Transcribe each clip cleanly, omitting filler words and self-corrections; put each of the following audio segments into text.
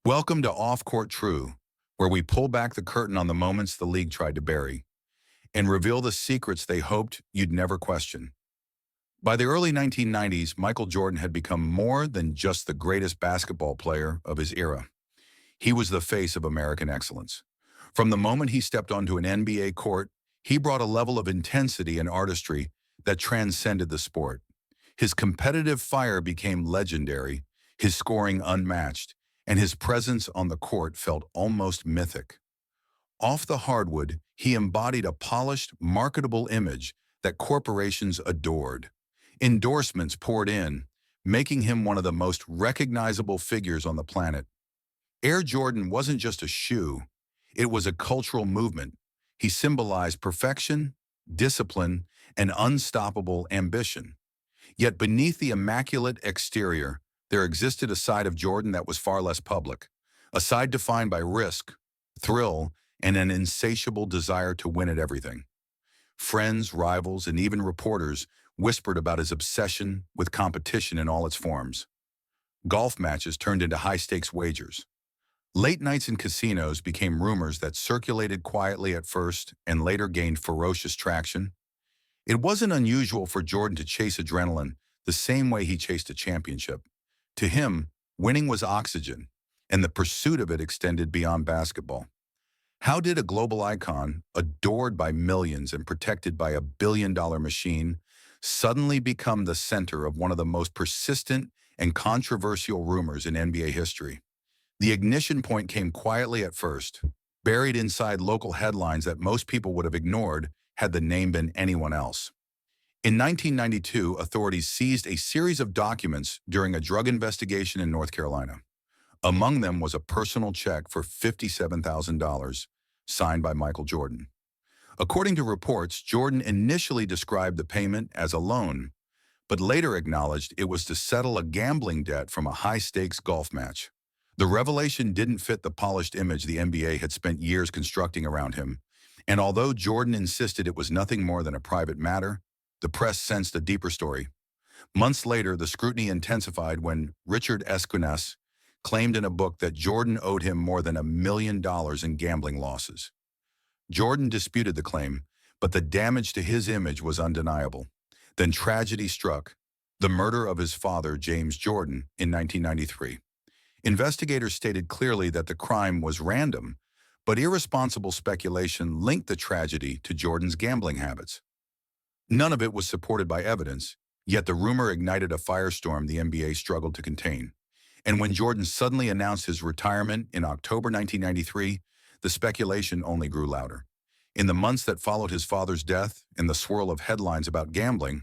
Welcome to Off Court True, where we pull back the curtain on the moments the league tried to bury and reveal the secrets they hoped you'd never question. By the early 1990s, Michael Jordan had become more than just the greatest basketball player of his era. He was the face of American excellence. From the moment he stepped onto an NBA court, he brought a level of intensity and artistry that transcended the sport. His competitive fire became legendary, his scoring unmatched, and his presence on the court felt almost mythic. Off the hardwood, he embodied a polished, marketable image that corporations adored. Endorsements poured in, making him one of the most recognizable figures on the planet. Air Jordan wasn't just a shoe, it was a cultural movement. He symbolized perfection, discipline, and unstoppable ambition. Yet beneath the immaculate exterior, there existed a side of Jordan that was far less public, a side defined by risk, thrill, and an insatiable desire to win at everything. Friends, rivals, and even reporters whispered about his obsession with competition in all its forms. Golf matches turned into high-stakes wagers. Late nights in casinos became rumors that circulated quietly at first and later gained ferocious traction. It wasn't unusual for Jordan to chase adrenaline the same way he chased a championship. To him, winning was oxygen, and the pursuit of it extended beyond basketball. How did a global icon, adored by millions and protected by a billion-dollar machine, suddenly become the center of one of the most persistent and controversial rumors in NBA history? The ignition point came quietly at first, buried inside local headlines that most people would have ignored had the name been anyone else. In 1992, authorities seized a series of documents during a drug investigation in North Carolina. Among them was a personal check for $57,000 signed by Michael Jordan. According to reports, Jordan initially described the payment as a loan, but later acknowledged it was to settle a gambling debt from a high-stakes golf match. The revelation didn't fit the polished image the NBA had spent years constructing around him, and although Jordan insisted it was nothing more than a private matter, the press sensed a deeper story. Months later, the scrutiny intensified when Richard Esquinas claimed in a book that Jordan owed him more than $1 million in gambling losses. Jordan disputed the claim, but the damage to his image was undeniable. Then tragedy struck: the murder of his father, James Jordan, in 1993. Investigators stated clearly that the crime was random, but irresponsible speculation linked the tragedy to Jordan's gambling habits. None of it was supported by evidence, yet the rumor ignited a firestorm the NBA struggled to contain. And when Jordan suddenly announced his retirement in October 1993, the speculation only grew louder. In the months that followed his father's death and the swirl of headlines about gambling,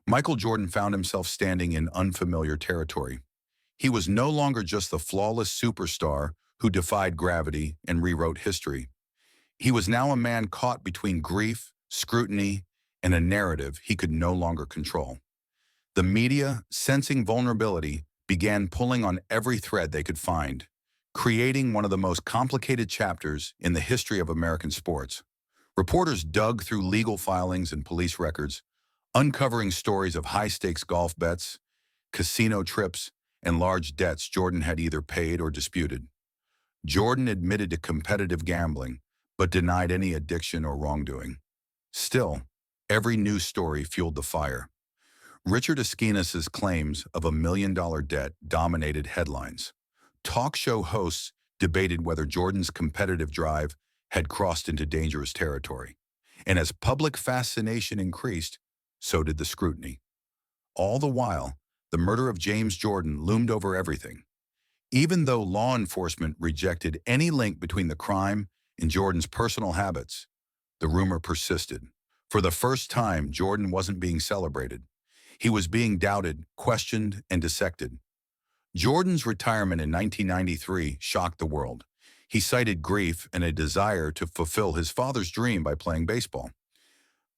Michael Jordan found himself standing in unfamiliar territory. He was no longer just the flawless superstar who defied gravity and rewrote history. He was now a man caught between grief, scrutiny, and a narrative he could no longer control. The media, sensing vulnerability, began pulling on every thread they could find, creating one of the most complicated chapters in the history of American sports. Reporters dug through legal filings and police records, uncovering stories of high-stakes golf bets, casino trips, and large debts Jordan had either paid or disputed. Jordan admitted to competitive gambling, but denied any addiction or wrongdoing. Still, every news story fueled the fire. Richard Esquinas' claims of $1 million debt dominated headlines. Talk show hosts debated whether Jordan's competitive drive had crossed into dangerous territory. And as public fascination increased, so did the scrutiny. All the while, the murder of James Jordan loomed over everything. Even though law enforcement rejected any link between the crime and Jordan's personal habits, the rumor persisted. For the first time, Jordan wasn't being celebrated. He was being doubted, questioned, and dissected. Jordan's retirement in 1993 shocked the world. He cited grief and a desire to fulfill his father's dream by playing baseball.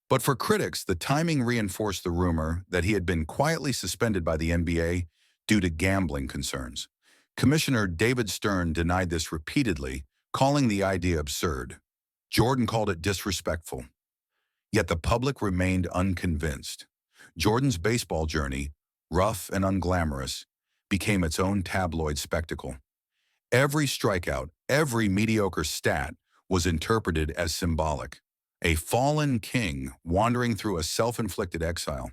But for critics, the timing reinforced the rumor that he had been quietly suspended by the NBA due to gambling concerns. Commissioner David Stern denied this repeatedly, calling the idea absurd. Jordan called it disrespectful. Yet the public remained unconvinced. Jordan's baseball journey, rough and unglamorous, became its own tabloid spectacle. Every strikeout, every mediocre stat was interpreted as symbolic. A fallen king wandering through a self-inflicted exile.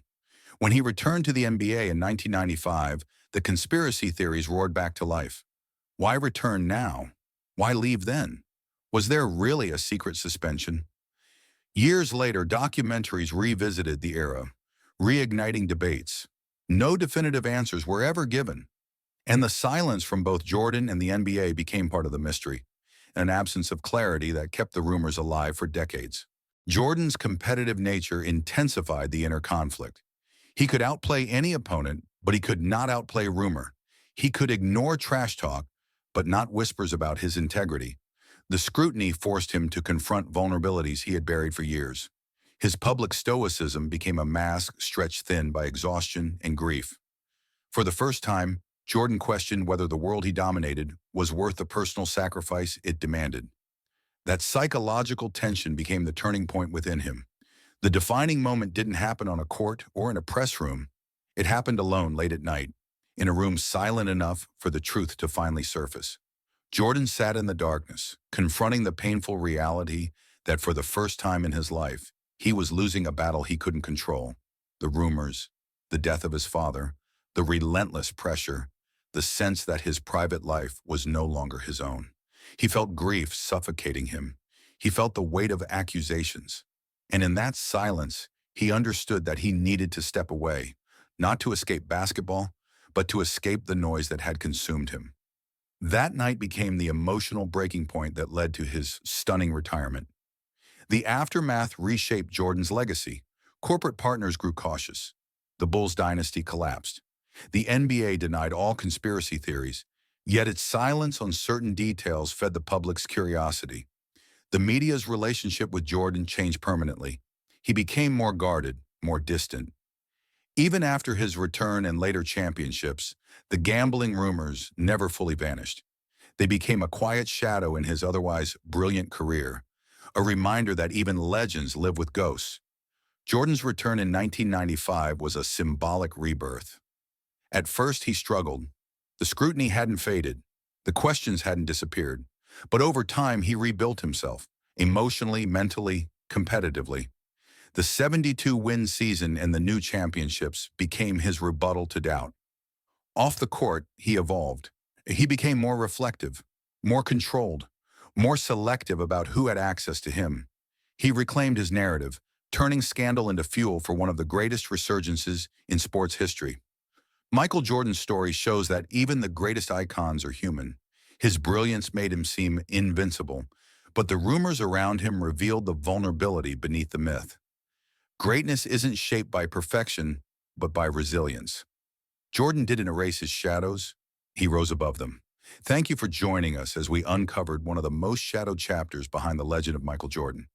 When he returned to the NBA in 1995, the conspiracy theories roared back to life. Why return now? Why leave then? Was there really a secret suspension? Years later, documentaries revisited the era, reigniting debates. No definitive answers were ever given, and the silence from both Jordan and the NBA became part of the mystery, an absence of clarity that kept the rumors alive for decades. Jordan's competitive nature intensified the inner conflict. He could outplay any opponent, but he could not outplay rumor. He could ignore trash talk, but not whispers about his integrity. The scrutiny forced him to confront vulnerabilities he had buried for years. His public stoicism became a mask stretched thin by exhaustion and grief. For the first time, Jordan questioned whether the world he dominated was worth the personal sacrifice it demanded. That psychological tension became the turning point within him. The defining moment didn't happen on a court or in a press room. It happened alone late at night, in a room silent enough for the truth to finally surface. Jordan sat in the darkness, confronting the painful reality that for the first time in his life, he was losing a battle he couldn't control. The rumors, the death of his father, the relentless pressure, the sense that his private life was no longer his own. He felt grief suffocating him. He felt the weight of accusations. And in that silence, he understood that he needed to step away, not to escape basketball, but to escape the noise that had consumed him. That night became the emotional breaking point that led to his stunning retirement. The aftermath reshaped Jordan's legacy. Corporate partners grew cautious. The Bulls dynasty collapsed. The NBA denied all conspiracy theories, yet its silence on certain details fed the public's curiosity. The media's relationship with Jordan changed permanently. He became more guarded, more distant. Even after his return and later championships, the gambling rumors never fully vanished. They became a quiet shadow in his otherwise brilliant career, a reminder that even legends live with ghosts. Jordan's return in 1995 was a symbolic rebirth. At first, he struggled. The scrutiny hadn't faded. The questions hadn't disappeared. But over time, he rebuilt himself, emotionally, mentally, competitively. The 72-win season and the new championships became his rebuttal to doubt. Off the court, he evolved. He became more reflective, more controlled, more selective about who had access to him. He reclaimed his narrative, turning scandal into fuel for one of the greatest resurgences in sports history. Michael Jordan's story shows that even the greatest icons are human. His brilliance made him seem invincible, but the rumors around him revealed the vulnerability beneath the myth. Greatness isn't shaped by perfection, but by resilience. Jordan didn't erase his shadows, he rose above them. Thank you for joining us as we uncovered one of the most shadowed chapters behind the legend of Michael Jordan.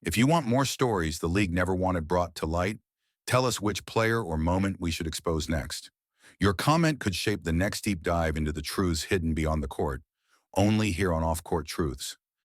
If you want more stories the league never wanted brought to light, tell us which player or moment we should expose next. Your comment could shape the next deep dive into the truths hidden beyond the court, only here on Off Court Truths.